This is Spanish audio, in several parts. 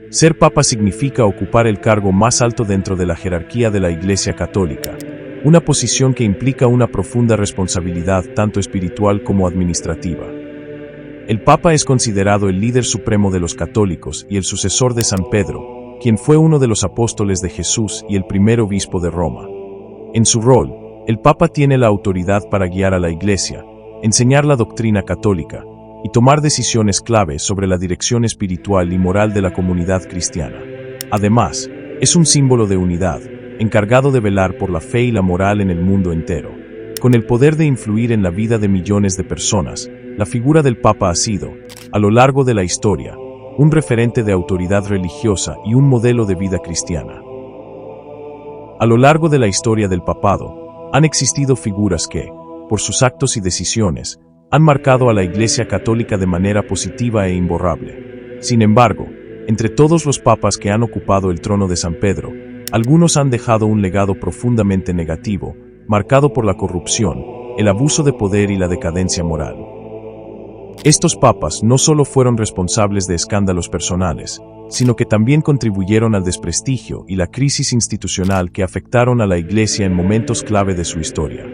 Ser papa significa ocupar el cargo más alto dentro de la jerarquía de la Iglesia Católica, una posición que implica una profunda responsabilidad tanto espiritual como administrativa. El Papa es considerado el líder supremo de los católicos y el sucesor de San Pedro, quien fue uno de los apóstoles de Jesús y el primer obispo de Roma. En su rol, el Papa tiene la autoridad para guiar a la Iglesia, enseñar la doctrina católica y tomar decisiones clave sobre la dirección espiritual y moral de la comunidad cristiana. Además, es un símbolo de unidad, encargado de velar por la fe y la moral en el mundo entero. Con el poder de influir en la vida de millones de personas, la figura del Papa ha sido, a lo largo de la historia, un referente de autoridad religiosa y un modelo de vida cristiana. A lo largo de la historia del papado, han existido figuras que, por sus actos y decisiones, han marcado a la Iglesia Católica de manera positiva e imborrable. Sin embargo, entre todos los papas que han ocupado el trono de San Pedro, algunos han dejado un legado profundamente negativo, marcado por la corrupción, el abuso de poder y la decadencia moral. Estos papas no solo fueron responsables de escándalos personales, sino que también contribuyeron al desprestigio y la crisis institucional que afectaron a la Iglesia en momentos clave de su historia.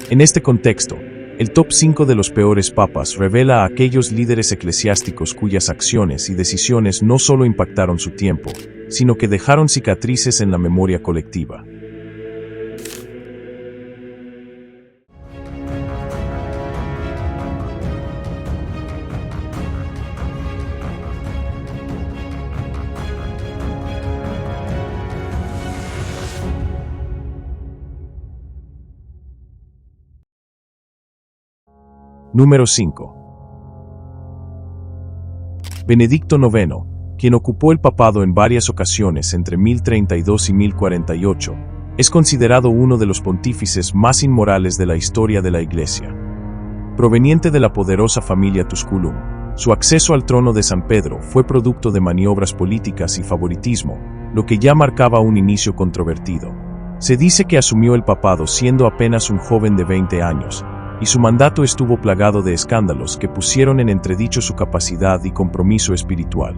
En este contexto, el top 5 de los peores papas revela a aquellos líderes eclesiásticos cuyas acciones y decisiones no solo impactaron su tiempo, sino que dejaron cicatrices en la memoria colectiva. Número 5. Benedicto IX, quien ocupó el papado en varias ocasiones entre 1032 y 1048, es considerado uno de los pontífices más inmorales de la historia de la Iglesia. Proveniente de la poderosa familia Tusculum, su acceso al trono de San Pedro fue producto de maniobras políticas y favoritismo, lo que ya marcaba un inicio controvertido. Se dice que asumió el papado siendo apenas un joven de 20 años, y su mandato estuvo plagado de escándalos que pusieron en entredicho su capacidad y compromiso espiritual.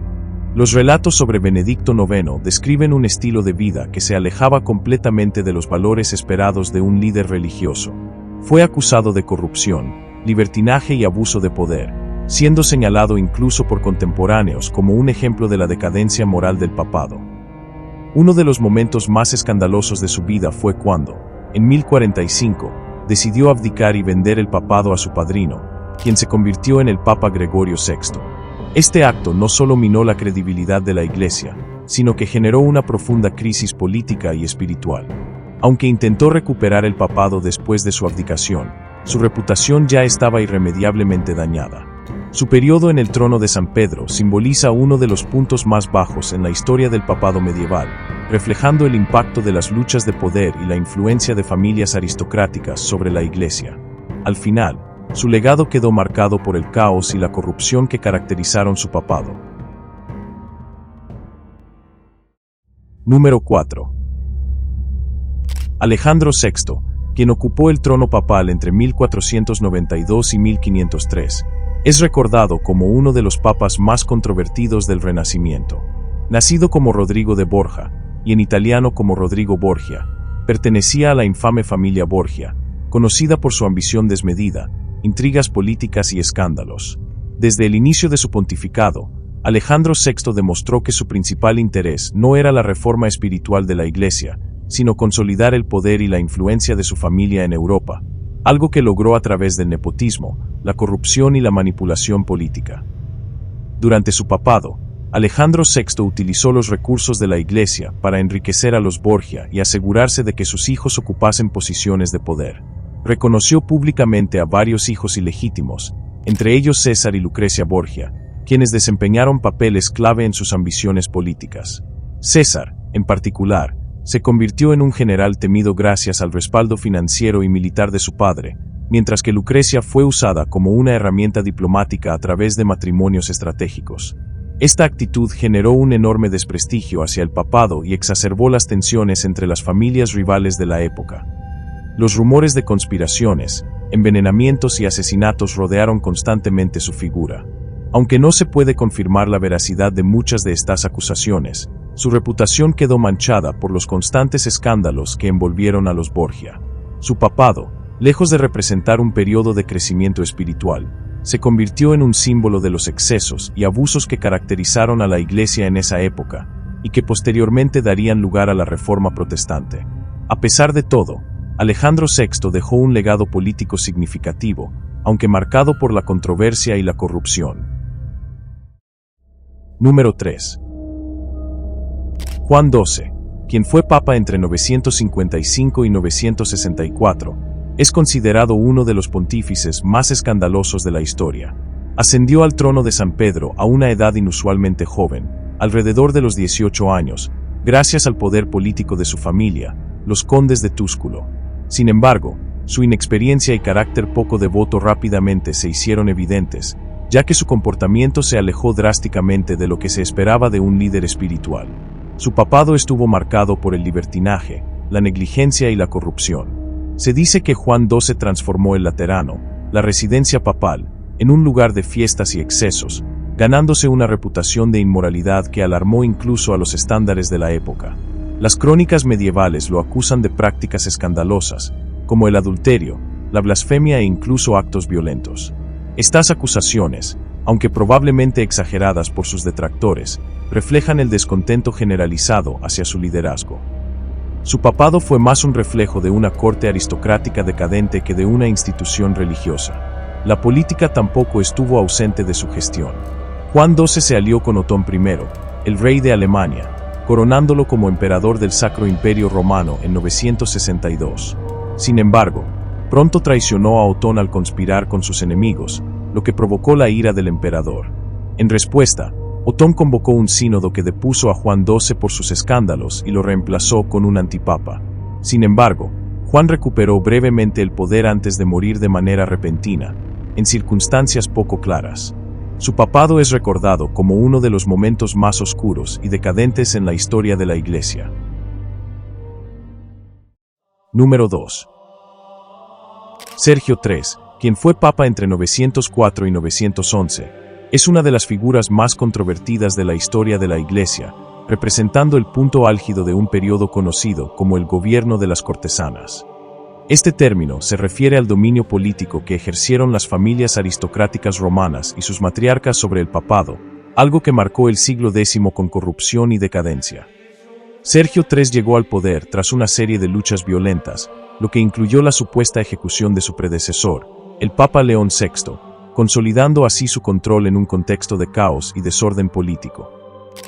Los relatos sobre Benedicto IX describen un estilo de vida que se alejaba completamente de los valores esperados de un líder religioso. Fue acusado de corrupción, libertinaje y abuso de poder, siendo señalado incluso por contemporáneos como un ejemplo de la decadencia moral del papado. Uno de los momentos más escandalosos de su vida fue cuando, en 1045, decidió abdicar y vender el papado a su padrino, quien se convirtió en el Papa Gregorio VI. Este acto no solo minó la credibilidad de la Iglesia, sino que generó una profunda crisis política y espiritual. Aunque intentó recuperar el papado después de su abdicación, su reputación ya estaba irremediablemente dañada. Su periodo en el trono de San Pedro simboliza uno de los puntos más bajos en la historia del papado medieval, reflejando el impacto de las luchas de poder y la influencia de familias aristocráticas sobre la Iglesia. Al final, su legado quedó marcado por el caos y la corrupción que caracterizaron su papado. Número 4. Alejandro VI, quien ocupó el trono papal entre 1492 y 1503, es recordado como uno de los papas más controvertidos del Renacimiento. Nacido como Rodrigo de Borja, y en italiano como Rodrigo Borgia, pertenecía a la infame familia Borgia, conocida por su ambición desmedida, intrigas políticas y escándalos. Desde el inicio de su pontificado, Alejandro VI demostró que su principal interés no era la reforma espiritual de la Iglesia, sino consolidar el poder y la influencia de su familia en Europa, algo que logró a través del nepotismo, la corrupción y la manipulación política. Durante su papado, Alejandro VI utilizó los recursos de la Iglesia para enriquecer a los Borgia y asegurarse de que sus hijos ocupasen posiciones de poder. Reconoció públicamente a varios hijos ilegítimos, entre ellos César y Lucrecia Borgia, quienes desempeñaron papeles clave en sus ambiciones políticas. César, en particular, se convirtió en un general temido gracias al respaldo financiero y militar de su padre, mientras que Lucrecia fue usada como una herramienta diplomática a través de matrimonios estratégicos. Esta actitud generó un enorme desprestigio hacia el papado y exacerbó las tensiones entre las familias rivales de la época. Los rumores de conspiraciones, envenenamientos y asesinatos rodearon constantemente su figura. Aunque no se puede confirmar la veracidad de muchas de estas acusaciones, su reputación quedó manchada por los constantes escándalos que envolvieron a los Borgia. Su papado, lejos de representar un periodo de crecimiento espiritual, se convirtió en un símbolo de los excesos y abusos que caracterizaron a la Iglesia en esa época, y que posteriormente darían lugar a la Reforma Protestante. A pesar de todo, Alejandro VI dejó un legado político significativo, aunque marcado por la controversia y la corrupción. Número 3. Juan XII, quien fue papa entre 955 y 964, es considerado uno de los pontífices más escandalosos de la historia. Ascendió al trono de San Pedro a una edad inusualmente joven, alrededor de los 18 años, gracias al poder político de su familia, los condes de Túsculo. Sin embargo, su inexperiencia y carácter poco devoto rápidamente se hicieron evidentes, ya que su comportamiento se alejó drásticamente de lo que se esperaba de un líder espiritual. Su papado estuvo marcado por el libertinaje, la negligencia y la corrupción. Se dice que Juan XII transformó el Laterano, la residencia papal, en un lugar de fiestas y excesos, ganándose una reputación de inmoralidad que alarmó incluso a los estándares de la época. Las crónicas medievales lo acusan de prácticas escandalosas, como el adulterio, la blasfemia e incluso actos violentos. Estas acusaciones, aunque probablemente exageradas por sus detractores, reflejan el descontento generalizado hacia su liderazgo. Su papado fue más un reflejo de una corte aristocrática decadente que de una institución religiosa. La política tampoco estuvo ausente de su gestión. Juan XII se alió con Otón I, el rey de Alemania, coronándolo como emperador del Sacro Imperio Romano en 962. Sin embargo, pronto traicionó a Otón al conspirar con sus enemigos, lo que provocó la ira del emperador. En respuesta, Otón convocó un sínodo que depuso a Juan XII por sus escándalos y lo reemplazó con un antipapa. Sin embargo, Juan recuperó brevemente el poder antes de morir de manera repentina, en circunstancias poco claras. Su papado es recordado como uno de los momentos más oscuros y decadentes en la historia de la Iglesia. Número 2. Sergio III, quien fue papa entre 904 y 911, es una de las figuras más controvertidas de la historia de la Iglesia, representando el punto álgido de un periodo conocido como el gobierno de las cortesanas. Este término se refiere al dominio político que ejercieron las familias aristocráticas romanas y sus matriarcas sobre el papado, algo que marcó el siglo X con corrupción y decadencia. Sergio III llegó al poder tras una serie de luchas violentas, lo que incluyó la supuesta ejecución de su predecesor, el Papa León VI, consolidando así su control en un contexto de caos y desorden político.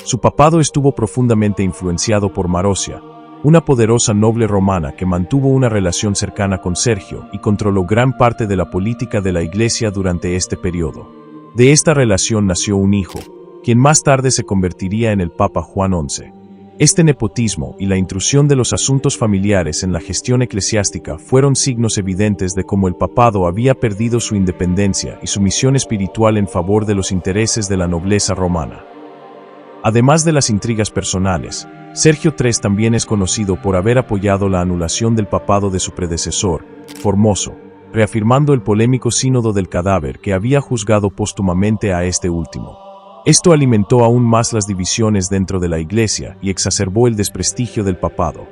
Su papado estuvo profundamente influenciado por Marozia, una poderosa noble romana que mantuvo una relación cercana con Sergio y controló gran parte de la política de la Iglesia durante este periodo. De esta relación nació un hijo, quien más tarde se convertiría en el Papa Juan XI. Este nepotismo y la intrusión de los asuntos familiares en la gestión eclesiástica fueron signos evidentes de cómo el papado había perdido su independencia y su misión espiritual en favor de los intereses de la nobleza romana. Además de las intrigas personales, Sergio III también es conocido por haber apoyado la anulación del papado de su predecesor, Formoso, reafirmando el polémico sínodo del cadáver que había juzgado póstumamente a este último. Esto alimentó aún más las divisiones dentro de la Iglesia y exacerbó el desprestigio del papado.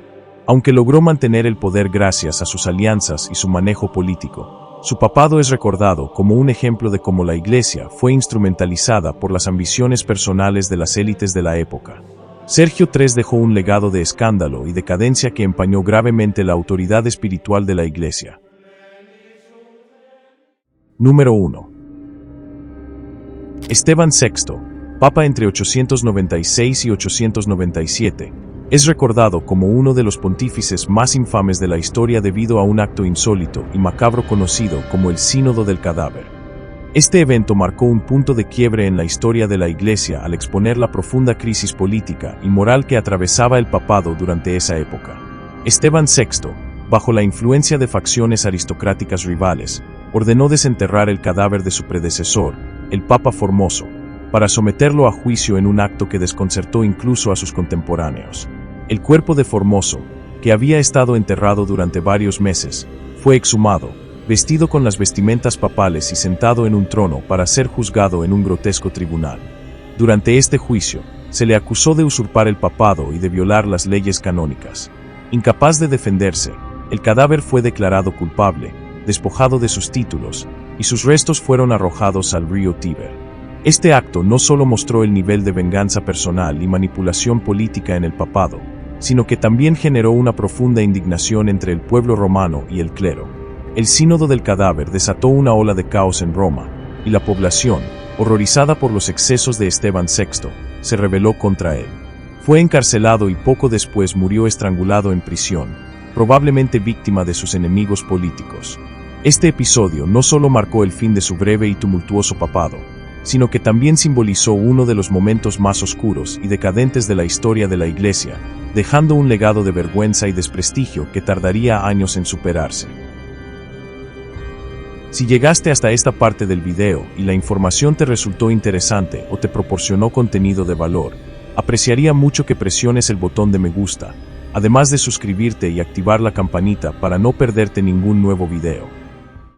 Aunque logró mantener el poder gracias a sus alianzas y su manejo político, su papado es recordado como un ejemplo de cómo la Iglesia fue instrumentalizada por las ambiciones personales de las élites de la época. Sergio III dejó un legado de escándalo y decadencia que empañó gravemente la autoridad espiritual de la Iglesia. Número 1. Esteban VI, papa entre 896 y 897, es recordado como uno de los pontífices más infames de la historia debido a un acto insólito y macabro conocido como el Sínodo del Cadáver. Este evento marcó un punto de quiebre en la historia de la Iglesia al exponer la profunda crisis política y moral que atravesaba el papado durante esa época. Esteban VI, bajo la influencia de facciones aristocráticas rivales, ordenó desenterrar el cadáver de su predecesor, el Papa Formoso, para someterlo a juicio en un acto que desconcertó incluso a sus contemporáneos. El cuerpo de Formoso, que había estado enterrado durante varios meses, fue exhumado, vestido con las vestimentas papales y sentado en un trono para ser juzgado en un grotesco tribunal. Durante este juicio, se le acusó de usurpar el papado y de violar las leyes canónicas. Incapaz de defenderse, el cadáver fue declarado culpable, despojado de sus títulos, y sus restos fueron arrojados al río Tíber. Este acto no solo mostró el nivel de venganza personal y manipulación política en el papado, sino que también generó una profunda indignación entre el pueblo romano y el clero. El sínodo del cadáver desató una ola de caos en Roma, y la población, horrorizada por los excesos de Esteban VI, se rebeló contra él. Fue encarcelado y poco después murió estrangulado en prisión, probablemente víctima de sus enemigos políticos. Este episodio no solo marcó el fin de su breve y tumultuoso papado, sino que también simbolizó uno de los momentos más oscuros y decadentes de la historia de la Iglesia, dejando un legado de vergüenza y desprestigio que tardaría años en superarse. Si llegaste hasta esta parte del video y la información te resultó interesante o te proporcionó contenido de valor, apreciaría mucho que presiones el botón de me gusta, además de suscribirte y activar la campanita para no perderte ningún nuevo video.